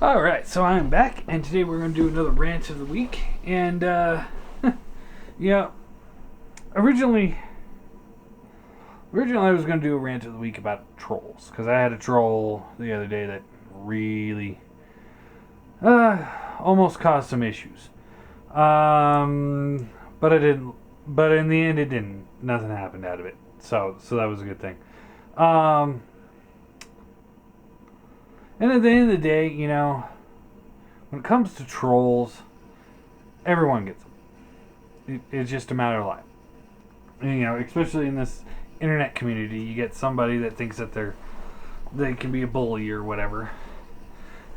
All right, so I'm back, and today we're going to do another rant of the week. And yeah, originally I was going to do a rant of the week about trolls because I had a troll the other day that really almost caused some issues. But I didn't. But in the end, it didn't. Nothing happened out of it. So that was a good thing. And at the end of the day, when it comes to trolls, everyone gets them. It's just a matter of life. And, especially in this internet community, you get somebody that thinks that they can be a bully or whatever.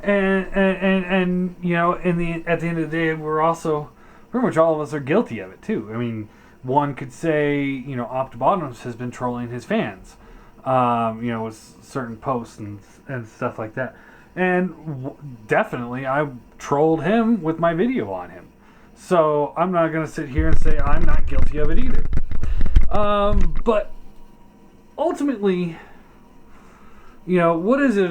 And at the end of the day, we're also pretty much all of us are guilty of it too. I mean, one could say, Optibotanus has been trolling his fans, with certain posts and stuff like that. And definitely, I trolled him with my video on him. So I'm not going to sit here and say I'm not guilty of it either. But ultimately, what is it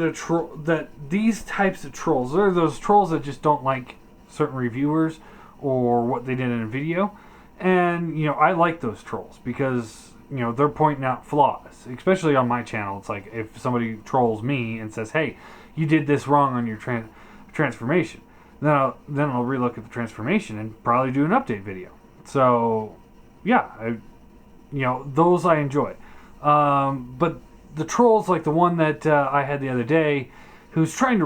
that these types of trolls, there are those trolls that just don't like certain reviewers or what they did in a video. And, I like those trolls because, they're pointing out flaws, especially on my channel. It's like if somebody trolls me and says, hey, you did this wrong on your transformation, then I'll relook at the transformation and probably do an update video. So, yeah, those I enjoy. But the trolls like the one that I had the other day, who's trying to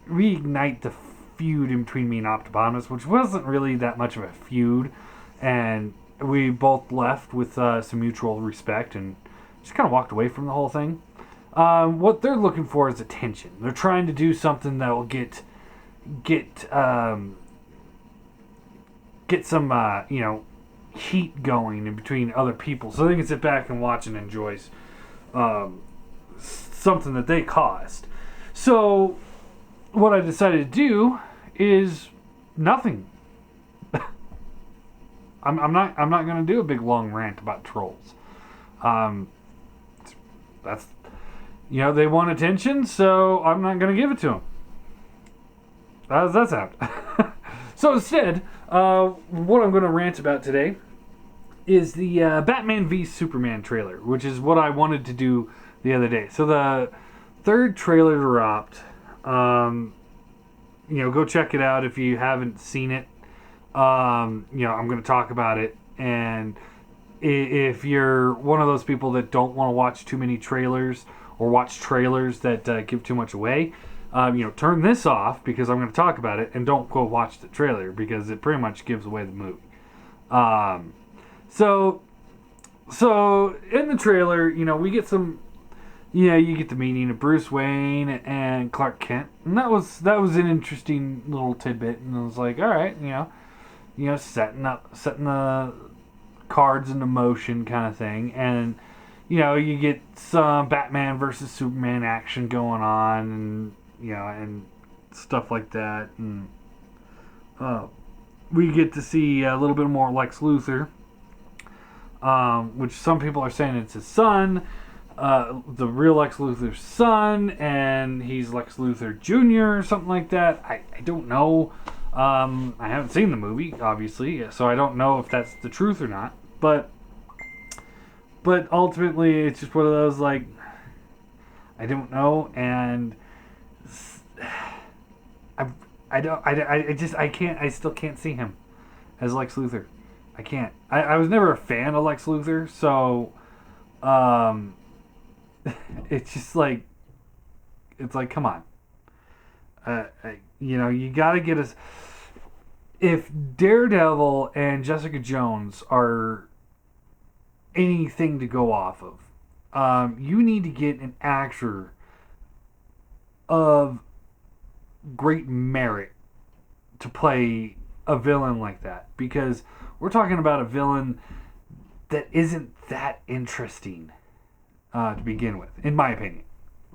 reignite the feud in between me and Optibotanus, which wasn't really that much of a feud, and we both left with some mutual respect and just kind of walked away from the whole thing. What they're looking for is attention. They're trying to do something that will get some heat going in between other people, so they can sit back and watch and enjoy something that they caused. So what I decided to do is nothing. I'm not going to do a big long rant about trolls. That's they want attention, so I'm not going to give it to them. How does that sound? So instead, what I'm going to rant about today is the Batman v Superman trailer, which is what I wanted to do the other day. So the third trailer dropped. Go check it out if you haven't seen it. I'm going to talk about it, and if you're one of those people that don't want to watch too many trailers or watch trailers that give too much away, turn this off because I'm going to talk about it, and don't go watch the trailer because it pretty much gives away the movie. So in the trailer, we get some, you get the meeting of Bruce Wayne and Clark Kent, and that was an interesting little tidbit, and I was like, all right, setting the cards into motion kind of thing, and you get some Batman versus Superman action going on, and stuff like that, and we get to see a little bit more Lex Luthor, which some people are saying it's his son, the real Lex Luthor's son, and he's Lex Luthor Jr. or something like that. I don't know. I haven't seen the movie, obviously, so I don't know if that's the truth or not. But ultimately, it's just one of those, like, I don't know, and I still can't see him as Lex Luthor. I can't. I was never a fan of Lex Luthor, so, it's just like, come on. You gotta get us. If Daredevil and Jessica Jones are anything to go off of, you need to get an actor of great merit to play a villain like that, because we're talking about a villain that isn't that interesting to begin with, in my opinion.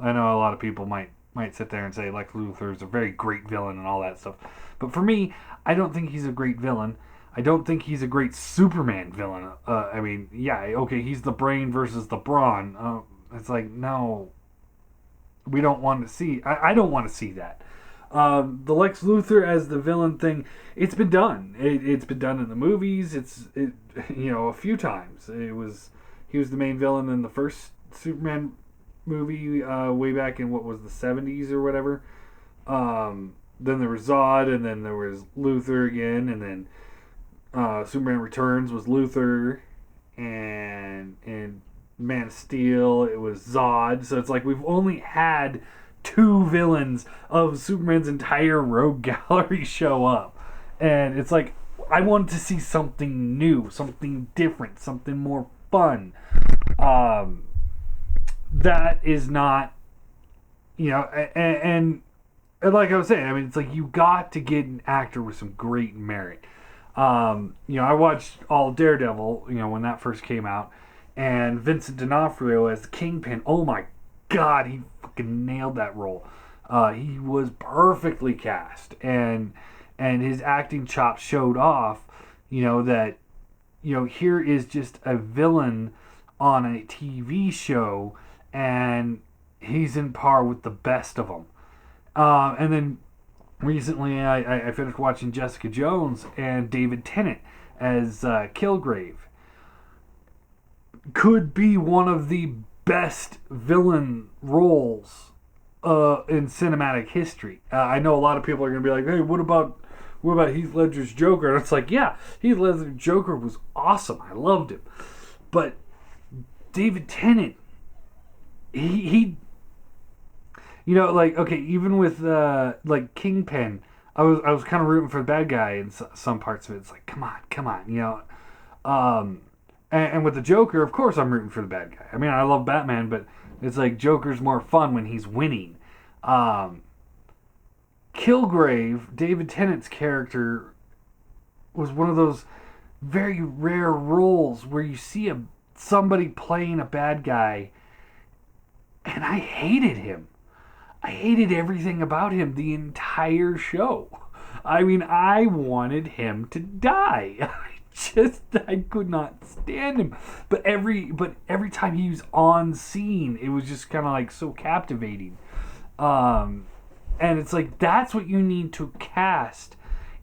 I know a lot of people might sit there and say Lex Luthor is a very great villain and all that stuff. But for me, I don't think he's a great villain. I don't think he's a great Superman villain. He's the brain versus the brawn. It's like, no. We don't want to see... I don't want to see that. The Lex Luthor as the villain thing, it's been done. It's been done in the movies. A few times. He was the main villain in the first Superman movie way back in what was the 70s or whatever. Then there was Zod, and then there was Luthor again, and then Superman Returns was Luthor, and Man of Steel it was Zod. So it's like we've only had two villains of Superman's entire rogue gallery show up, and it's like I wanted to see something new, something different, something more fun. That is not, and like I was saying, I mean, it's like you got to get an actor with some great merit. I watched all Daredevil, when that first came out, and Vincent D'Onofrio as the Kingpin. Oh my God, he fucking nailed that role. He was perfectly cast, and his acting chops showed off. That here is just a villain on a TV show, and he's in par with the best of them. And then recently, I finished watching Jessica Jones, and David Tennant as Kilgrave could be one of the best villain roles in cinematic history. I know a lot of people are going to be like, "Hey, what about Heath Ledger's Joker?" And it's like, yeah, Heath Ledger's Joker was awesome. I loved him, but David Tennant, he even with like Kingpin, I was kind of rooting for the bad guy in some parts of it. It's like, come on, and with the Joker, of course, I'm rooting for the bad guy. I mean, I love Batman, but it's like Joker's more fun when he's winning. Kilgrave, David Tennant's character, was one of those very rare roles where you see somebody playing a bad guy, and I hated him. I hated everything about him the entire show. I mean, I wanted him to die. I could not stand him. But every time he was on scene, it was just kind of like so captivating. And it's like that's what you need to cast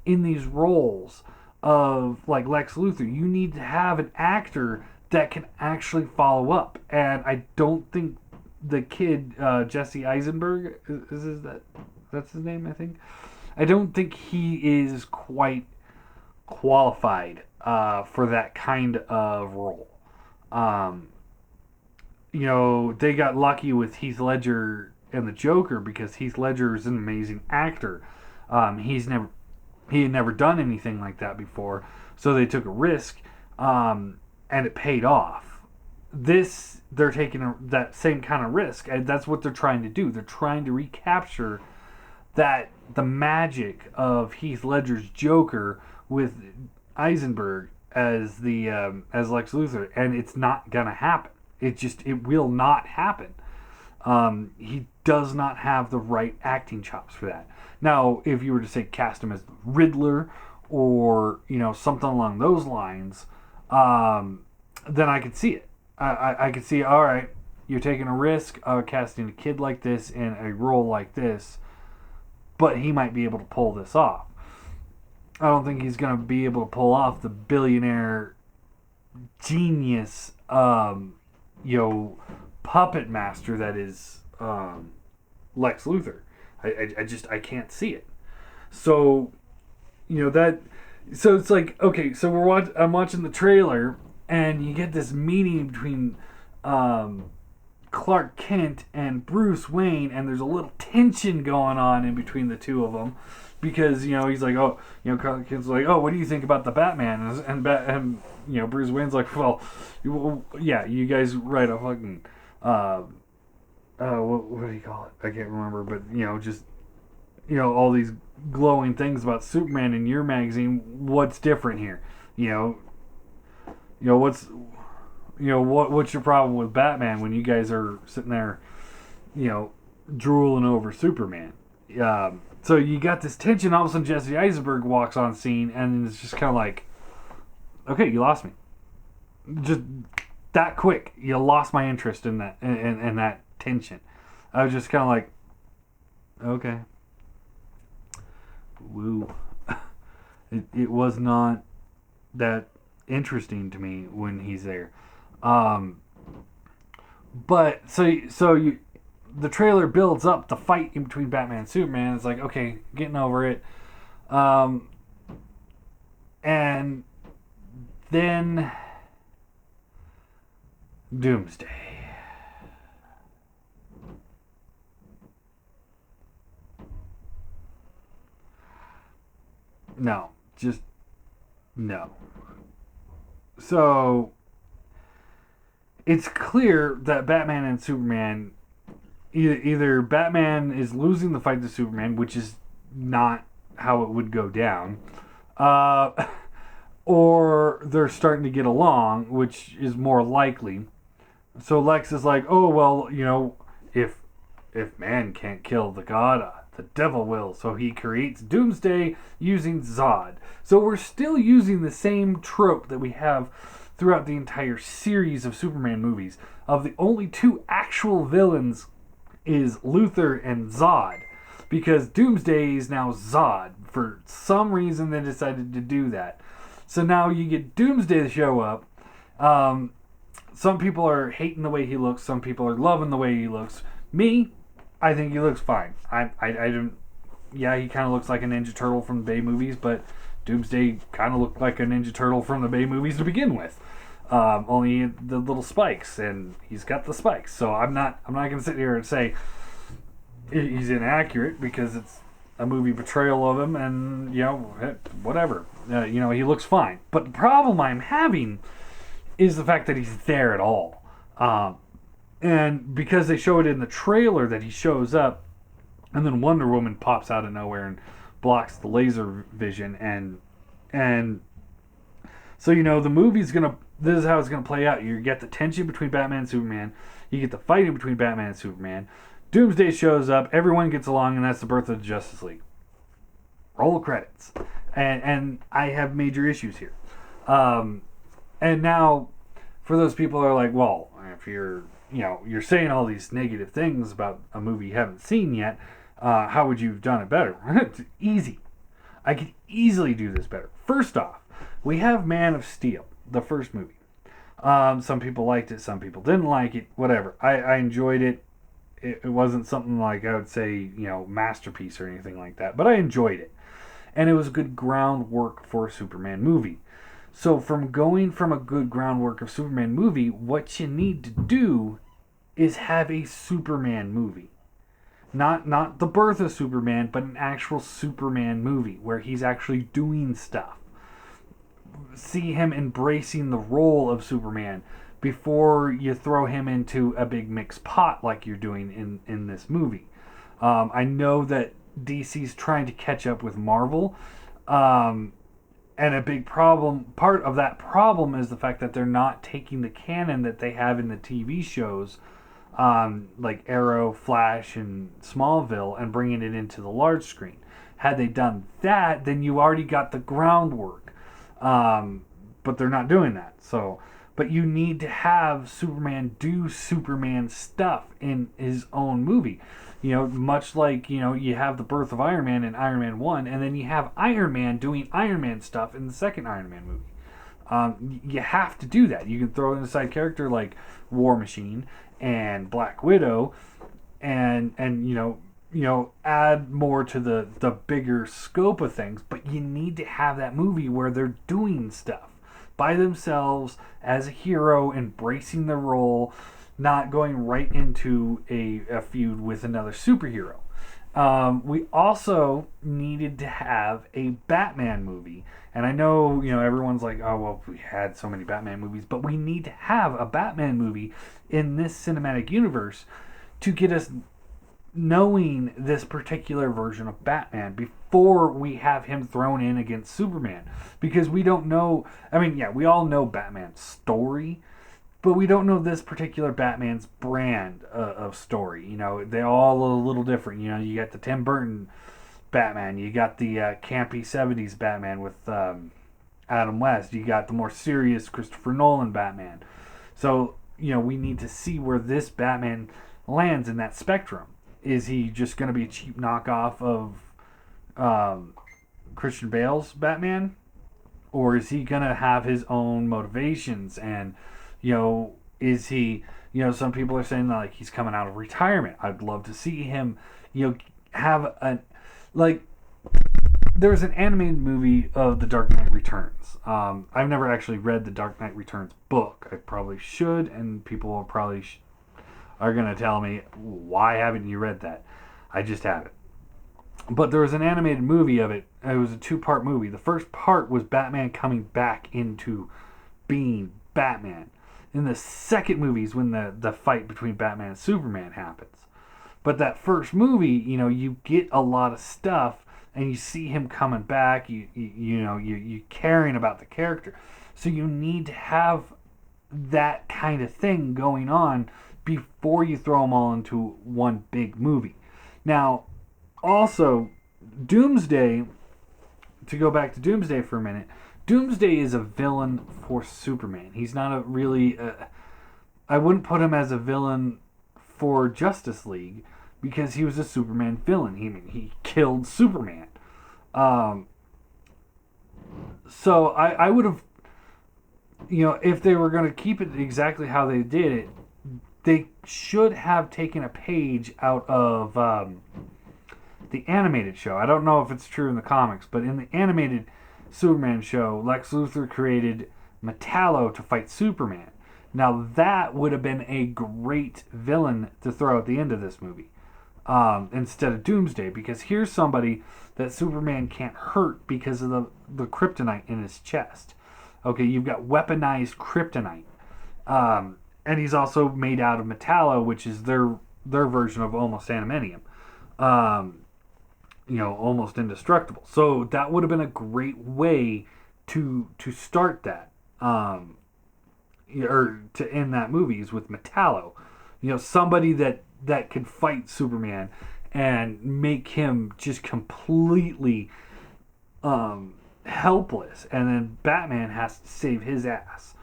in these roles of like Lex Luthor. You need to have an actor that can actually follow up. And I don't think the kid Jesse Eisenberg that's his name, I think. I don't think he is quite qualified for that kind of role. They got lucky with Heath Ledger and the Joker because Heath Ledger is an amazing actor. He had never done anything like that before, so they took a risk, and it paid off. They're taking that same kind of risk, and that's what they're trying to do. They're trying to recapture the magic of Heath Ledger's Joker with Eisenberg as as Lex Luthor, and it's not gonna happen. It will not happen. He does not have the right acting chops for that. Now, if you were to say cast him as the Riddler or something along those lines, then I could see it. I could see, all right, you're taking a risk of casting a kid like this in a role like this, but he might be able to pull this off. I don't think he's going to be able to pull off the billionaire genius, puppet master that is Lex Luthor. I can't see it. So, so it's like, okay, so I'm watching the trailer, and you get this meeting between Clark Kent and Bruce Wayne, and there's a little tension going on in between the two of them, because he's like, oh, Clark Kent's like, oh, what do you think about the Batman? And Bruce Wayne's like, well, yeah, you guys write a fucking what do you call it? I can't remember, but just all these glowing things about Superman in your magazine. What's different here? What's your problem with Batman when you guys are sitting there, drooling over Superman? So you got this tension. All of a sudden, Jesse Eisenberg walks on scene, and it's just kind of like, okay, you lost me. Just that quick, you lost my interest in that in that tension. I was just kind of like, okay. It was not that interesting to me when he's there. Um, but the trailer builds up the fight in between Batman and Superman. It's like, okay, getting over it. Um, and then Doomsday. No, just no. So it's clear that Batman and Superman, either Batman is losing the fight to Superman, which is not how it would go down, uh, or they're starting to get along, which is more likely. So Lex is like, oh well, if man can't kill the god, the devil will. So he creates Doomsday using Zod. So we're still using the same trope that we have throughout the entire series of Superman movies. Of the only two actual villains is Luthor and Zod, because Doomsday is now Zod. For some reason, they decided to do that. So now you get Doomsday to show up. Some people are hating the way he looks. Some people are loving the way he looks. Me, I think he looks fine. I don't. Yeah, he kind of looks like a Ninja Turtle from the Bay movies, but Doomsday kind of looked like a Ninja Turtle from the Bay movies to begin with. Only the little spikes, and he's got the spikes. So I'm not going to sit here and say he's inaccurate, because it's a movie portrayal of him, and whatever. He looks fine. But the problem I'm having is the fact that he's there at all. And because they show it in the trailer that he shows up, and then Wonder Woman pops out of nowhere and blocks the laser vision, and so the movie's gonna. This is how it's gonna play out. You get the tension between Batman and Superman. You get the fighting between Batman and Superman. Doomsday shows up. Everyone gets along, and that's the birth of the Justice League. Roll credits, and I have major issues here. And now, for those people who are like, well, if you're saying all these negative things about a movie you haven't seen yet, how would you have done it better? It's easy. I could easily do this better. First off, we have Man of Steel, the first movie. Some people liked it, some people didn't like it, whatever. I enjoyed it. It wasn't something like I would say, masterpiece or anything like that, but I enjoyed it. And it was good groundwork for a Superman movie. So going from a good groundwork of Superman movie, what you need to do is have a Superman movie. Not the birth of Superman, but an actual Superman movie where he's actually doing stuff. See him embracing the role of Superman before you throw him into a big mixed pot like you're doing in this movie. I know that DC's trying to catch up with Marvel. And a big part of that problem is the fact that they're not taking the canon that they have in the TV shows, like Arrow, Flash, and Smallville, and bringing it into the large screen. Had they done that, then you already got the groundwork. But they're not doing that. But you need to have Superman do Superman stuff in his own movie. Much like, you have the birth of Iron Man in Iron Man 1, and then you have Iron Man doing Iron Man stuff in the second Iron Man movie. You have to do that. You can throw in a side character like War Machine and Black Widow, and add more to the bigger scope of things, but you need to have that movie where they're doing stuff by themselves as a hero, embracing the role, not going right into a feud with another superhero. We also needed to have a Batman movie. And I know, everyone's like, oh, well, we had so many Batman movies, but we need to have a Batman movie in this cinematic universe to get us knowing this particular version of Batman before we have him thrown in against Superman. Because we don't know, we all know Batman's story, but we don't know this particular Batman's brand of story. They're all a little different. You got the Tim Burton Batman. You got the campy 70s Batman with Adam West. You got the more serious Christopher Nolan Batman. So, we need to see where this Batman lands in that spectrum. Is he just going to be a cheap knockoff of Christian Bale's Batman, or is he gonna have his own motivations? And is he? Some people are saying that, like, he's coming out of retirement. I'd love to see him, have a like. There's an animated movie of The Dark Knight Returns. I've never actually read the Dark Knight Returns book. I probably should, and people will probably are going to tell me, why haven't you read that? I just haven't. But there was an animated movie of it. It was a 2-part movie. The first part was Batman coming back into being Batman. In the second movie is when the fight between Batman and Superman happens. But that first movie, you get a lot of stuff, and you see him coming back. You caring about the character, so you need to have that kind of thing going on before you throw them all into one big movie. Now, also, Doomsday. To go back to Doomsday for a minute, Doomsday is a villain for Superman. He's not a really. I wouldn't put him as a villain for Justice League, because he was a Superman villain. He killed Superman. So I would have, if they were going to keep it exactly how they did it, they should have taken a page out of the animated show. I don't know if it's true in the comics, but in the animated Superman show, Lex Luthor created Metallo to fight Superman. Now that would have been a great villain to throw at the end of this movie. Instead of Doomsday, because here's somebody that Superman can't hurt because of the kryptonite in his chest. Okay, you've got weaponized kryptonite, and he's also made out of Metallo, which is their version of almost anaminum, almost indestructible. So that would have been a great way to start that, or to end that movie, is with Metallo. Somebody that could fight Superman and make him just completely helpless, and then Batman has to save his ass.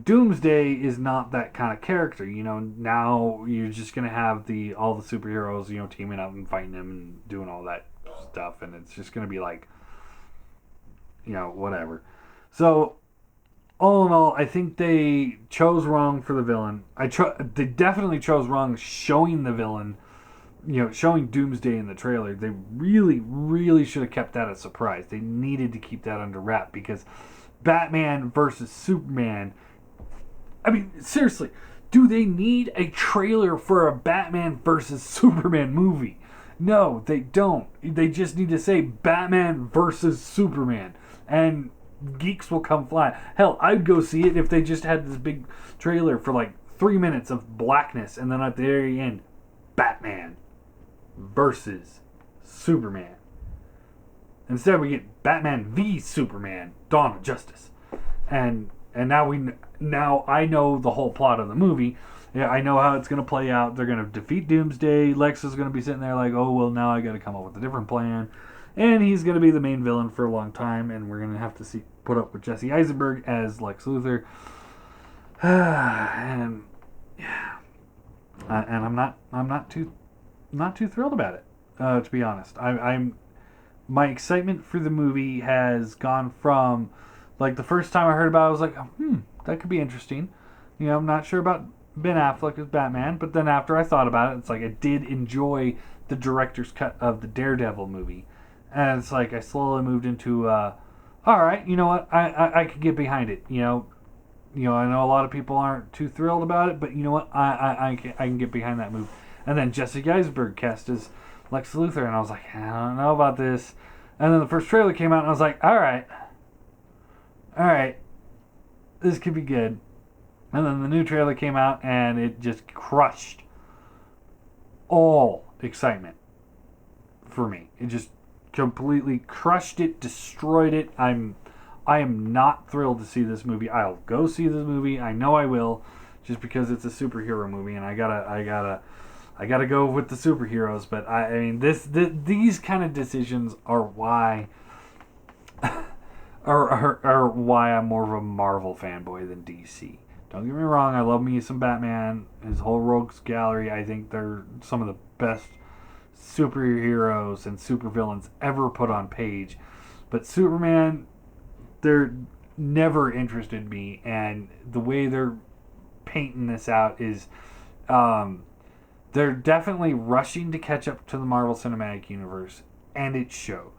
Doomsday is not that kind of character. Now you're just gonna have all the superheroes teaming up and fighting him and doing all that stuff, and it's just gonna be like whatever. So all in all, I think they chose wrong for the villain. They definitely chose wrong showing the villain, showing Doomsday in the trailer. They really, really should have kept that a surprise. They needed to keep that under wrap, because Batman versus Superman. I mean, seriously, do they need a trailer for a Batman versus Superman movie? No, they don't. They just need to say Batman versus Superman, and geeks will come flying. Hell, I'd go see it if they just had this big trailer for like 3 minutes of blackness, and then at the very end, Batman versus Superman. Instead, we get Batman v Superman: Dawn of Justice, and now I know the whole plot of the movie. Yeah, I know how it's going to play out. They're going to defeat Doomsday. Lex is going to be sitting there like, oh well, now I got to come up with a different plan. And he's going to be the main villain for a long time, and we're going to have to put up with Jesse Eisenberg as Lex Luthor. and I'm not too thrilled about it, to be honest. My excitement for the movie has gone from, like, the first time I heard about it, I was like, that could be interesting. I'm not sure about Ben Affleck as Batman, but then after I thought about it, it's like I did enjoy the director's cut of the Daredevil movie. And it's like I slowly moved into, all right, you know what, I could get behind it. I know a lot of people aren't too thrilled about it, but you know what, I can get behind that move. And then Jesse Eisenberg cast as Lex Luthor, and I was like, I don't know about this. And then the first trailer came out, and I was like, all right, this could be good. And then the new trailer came out, and it just crushed all excitement for me. It just completely crushed it, destroyed it. I am not thrilled to see this movie. I'll go see this movie. I know I will, just because it's a superhero movie, and I gotta go with the superheroes. But I mean, these kind of decisions are why are why I'm more of a Marvel fanboy than DC. Don't get me wrong, I love me some Batman. His whole rogues gallery, I think they're some of the best superheroes and supervillains ever put on page. But Superman, they're never interested me, and the way they're painting this out is they're definitely rushing to catch up to the Marvel Cinematic Universe, and it shows.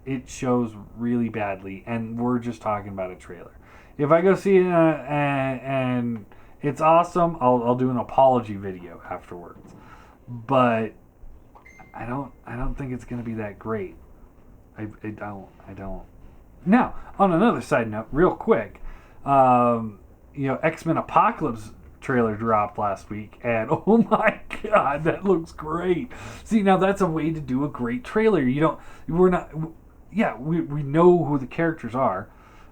It shows really badly, and we're just talking about a trailer. If I go see it and it's awesome, I'll do an apology video afterwards. But I don't think it's gonna be that great. I don't. Now, on another side note, real quick, X-Men Apocalypse trailer dropped last week, and oh my god, that looks great. See, now that's a way to do a great trailer. We know who the characters are,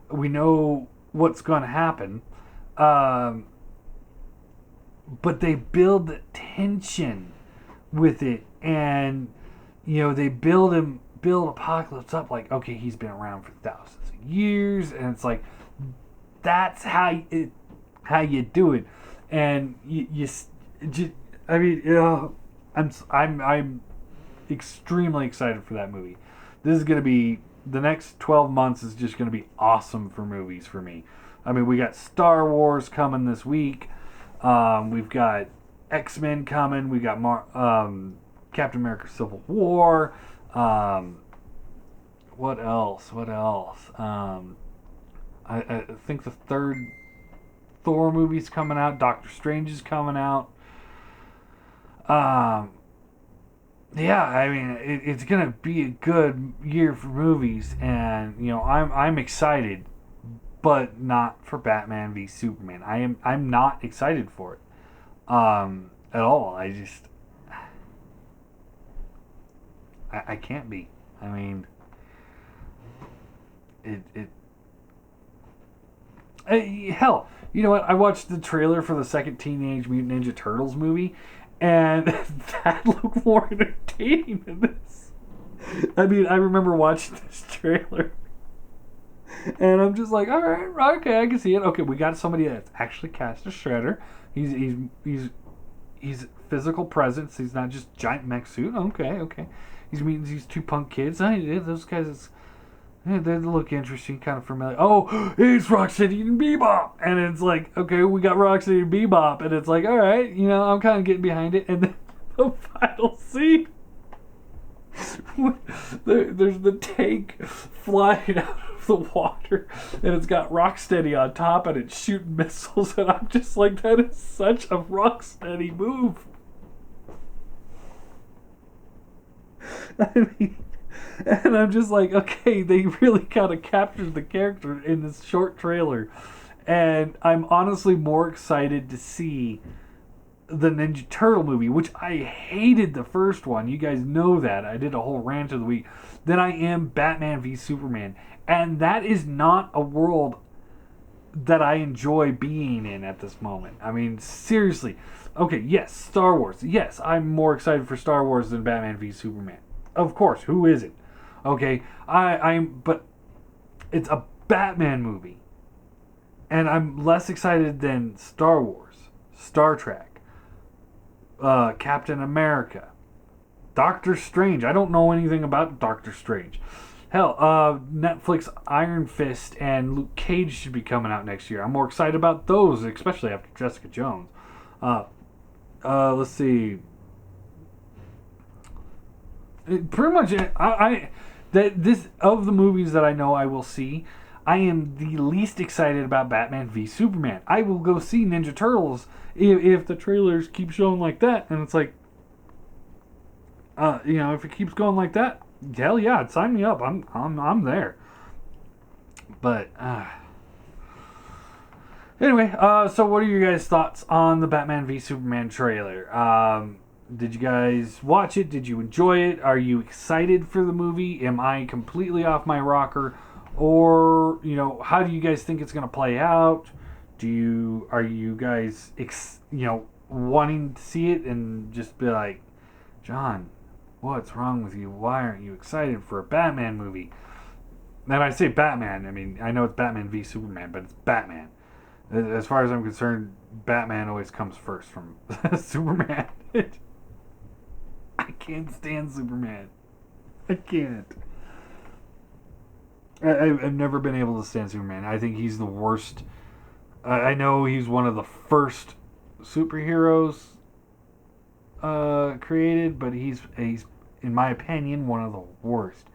we know what's going to happen, but they build the tension with it, and they build Apocalypse up like, okay, he's been around for thousands of years, and it's like that's how you do it. And I'm extremely excited for that movie. This is gonna be, the next 12 months is just gonna be awesome for movies for me. I mean, we got Star Wars coming this week. We've got X-Men coming. We got Captain America: Civil War. What else? I think the third Thor movie's coming out. Doctor Strange is coming out. Yeah, I mean, it's gonna be a good year for movies, and I'm excited, but not for Batman v Superman. I'm not excited for it, at all. I can't be. I mean, hell, you know what? I watched the trailer for the second Teenage Mutant Ninja Turtles movie, and that looked more entertaining than this. I mean, I remember watching this trailer, and I'm just like, all right, okay, I can see it. Okay, we got somebody that's actually cast as Shredder. He's physical presence. He's not just giant mech suit. Okay. He's meeting these two punk kids. Those guys, they look interesting, kind of familiar. Oh, it's Rocksteady and Bebop, and it's like, okay, we got Rocksteady and Bebop, and it's like, all right, I'm kind of getting behind it. And then the final scene, there's the tank flying out of the water, and it's got Rocksteady on top, and it's shooting missiles, and I'm just like, that is such a Rocksteady move. I mean, and I'm just like, okay, they really kind of captured the character in this short trailer. And I'm honestly more excited to see the Ninja Turtle movie, which I hated the first one. You guys know that. I did a whole rant of the week. Than I am Batman v Superman. And that is not a world that I enjoy being in at this moment. I mean, seriously. Okay, yes, Star Wars. Yes, I'm more excited for Star Wars than Batman v Superman. Of course, who isn't? Okay, but it's a Batman movie, and I'm less excited than Star Wars, Star Trek, Captain America, Doctor Strange. I don't know anything about Doctor Strange. Hell, Netflix Iron Fist and Luke Cage should be coming out next year. I'm more excited about those, especially after Jessica Jones. Let's see. Pretty much, this of the movies that I know I will see, I am the least excited about Batman v Superman. I will go see Ninja Turtles if the trailers keep showing like that, and it's like, if it keeps going like that, hell yeah, sign me up. I'm there. But anyway, so what are your guys' thoughts on the Batman v Superman trailer? Did you guys watch it? Did you enjoy it? Are you excited for the movie? Am I completely off my rocker? Or, how do you guys think it's going to play out? Are you guys, wanting to see it and just be like, John, what's wrong with you? Why aren't you excited for a Batman movie? And I say Batman, I mean, I know it's Batman v Superman, but it's Batman. As far as I'm concerned, Batman always comes first from Superman. I can't stand Superman. I can't. I've never been able to stand Superman. I think he's the worst. I know he's one of the first superheroes created, but he's, in my opinion, one of the worst.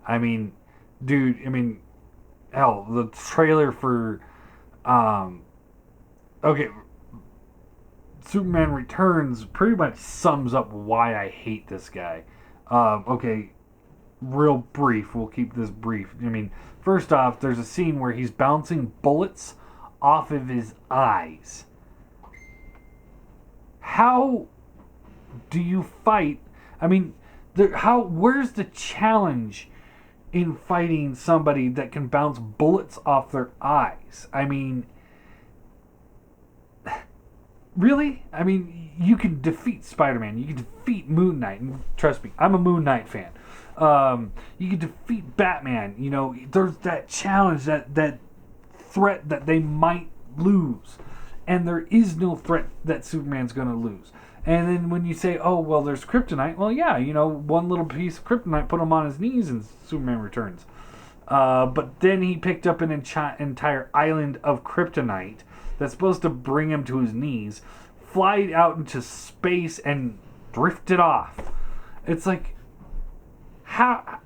I mean, dude, hell, the trailer for, okay, Superman Returns pretty much sums up why I hate this guy. Okay, real brief. We'll keep this brief. First off, there's a scene where he's bouncing bullets off of his eyes. How do you fight? Where's the challenge in fighting somebody that can bounce bullets off their eyes? Really? You can defeat Spider-Man. You can defeat Moon Knight. And trust me, I'm a Moon Knight fan. You can defeat Batman. There's that challenge, that threat that they might lose. And there is no threat that Superman's going to lose. And then when you say, oh, well, there's kryptonite. Well, yeah, one little piece of kryptonite put him on his knees and Superman Returns. But then he picked up an entire island of kryptonite that's supposed to bring him to his knees, fly out into space, and drifted off. It's like, how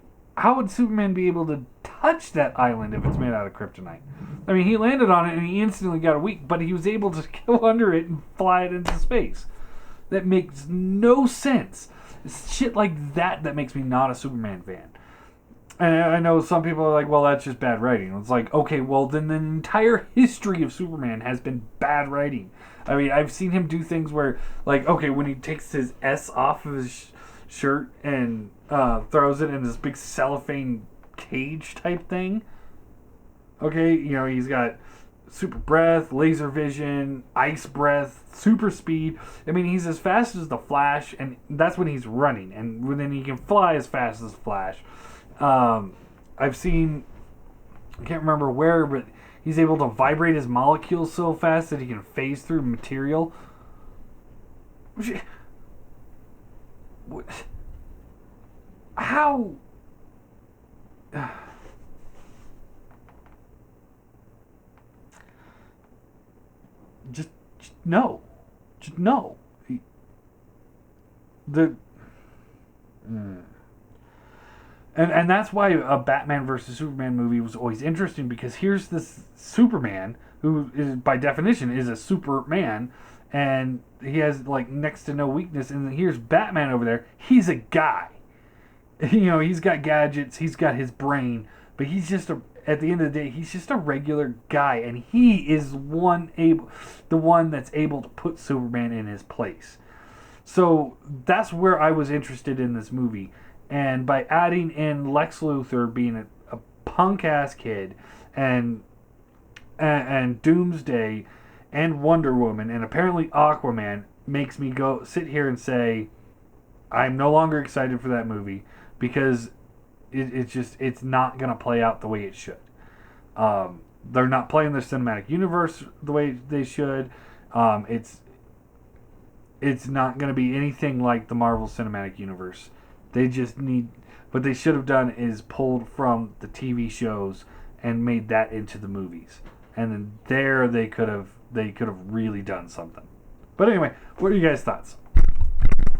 would Superman be able to touch that island if it's made out of kryptonite? He landed on it and he instantly got weak, but he was able to go under it and fly it into space. That makes no sense. It's shit like that makes me not a Superman fan. And I know some people are like, well, that's just bad writing. It's like, okay, well, then the entire history of Superman has been bad writing. I've seen him do things where, like, okay, when he takes his S off of his shirt and throws it in this big cellophane cage type thing. Okay, he's got super breath, laser vision, ice breath, super speed. He's as fast as the Flash, and that's when he's running. And then he can fly as fast as Flash. I've seen, I can't remember where, but he's able to vibrate his molecules so fast that he can phase through material. How? Just no. Just no. And that's why a Batman versus Superman movie was always interesting, because here's this Superman who is, by definition, is a Superman, and he has like next to no weakness, and then here's Batman over there. He's a guy. He's got gadgets, he's got his brain, but he's just at the end of the day, he's just a regular guy, and he is the one that's able to put Superman in his place. So that's where I was interested in this movie. And by adding in Lex Luthor being a punk-ass kid, and Doomsday, and Wonder Woman, and apparently Aquaman, makes me sit here and say, I'm no longer excited for that movie, because it's not going to play out the way it should. They're not playing their cinematic universe the way they should. It's not going to be anything like the Marvel Cinematic Universe. They just what they should have done is pulled from the TV shows and made that into the movies. And then there they could have really done something. But anyway, what are you guys' thoughts?